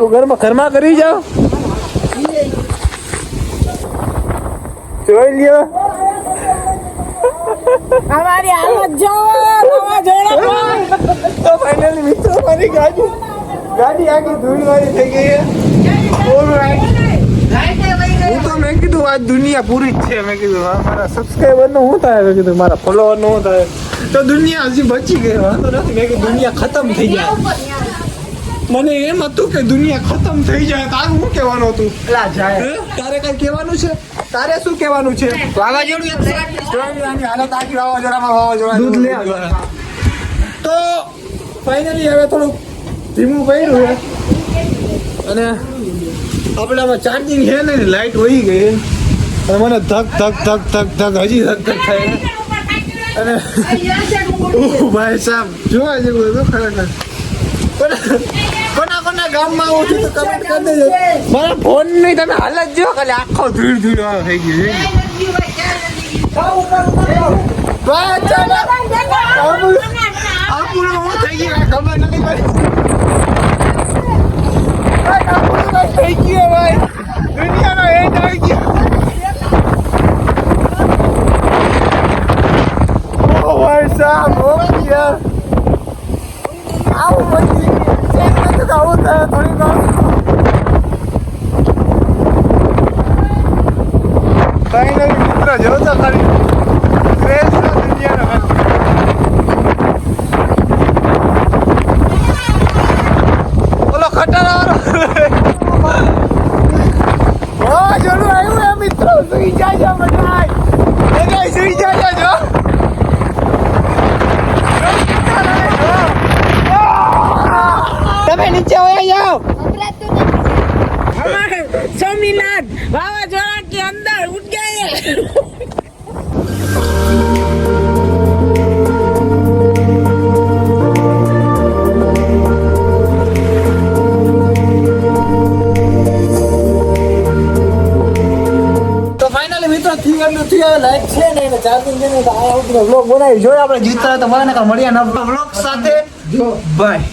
ઘરમાં કરી જાઓ જોઈ લ્યો અમારી હાલત જો નવા જોડા તો ફાઇનલી મિત્રો મારી ગાડી આખી ધૂળવાળી થઈ ગઈ હું તો મેં કીધું આ દુનિયા પૂરી જ છે મેં કીધું મારા સબસ્ક્રાઈબર નું શું થાય મેં કીધું મારા ફોલોવર નું શું થાય તો દુનિયા હજી બચી ગઈ વાંધો નથી મેં કીધું દુનિયા ખતમ થઈ જાય મને એમ હતું કે દુનિયા ખતમ થઈ જાય તારું શું કહેવાનું હતું તારે કઈ કહેવાનું છે તારે શું કહેવાનું છે વાવાઝોડું હાલત આખી વાવાઝોડામાં દૂધ લે તો ફાઇનલી હવે થોડુંક ધીમું પડ્યું છે અને આપણામાં ચાર્જિંગ છે ને લાઈટ વહી ગઈ અને મને ધક ધક ધક ધક ધક હજી ધક ધક થાય અને ભાઈ સાહેબ જોવા જેવું હતું ખરેખર કોના ગામમાં આવું છું તો કમેન્ટ કરી દેજો મારા ફોન ની તમે હાલત જો ખાલી આખો ધૂળ થઈ ગયો છે થઈ ગયું ખબર નથી પડી થઈ ગયો ભાઈ દુનિયાનો એન્ડ આવી ગયો ઓ ભાઈ સાહેબ હો યાર આવું પછી આવું થાય થોડી વાર ફાઇનલી મિત્ર જોતો ખાલી શ્રેષ્ઠ દુનિયાનો ઓલો ખટારા વાળો જોડું આવ્યું હે મિત્રો સુઈ જાય બધા સુઈ જાય જો તમે નીચે હોયા જાઓ हमारे सोमनाथ वावाजोड़ा के अंदर उठ गए તો ફાઇનલી મિત્રો થી લાઈટ છે ને એને ચાર્જિંગ છે ને તો આ વ્લોગ બનાવી જોઈએ આપણે જીતતા તો મળે ને મળ્યા નવા વ્લોગ સાથે બાય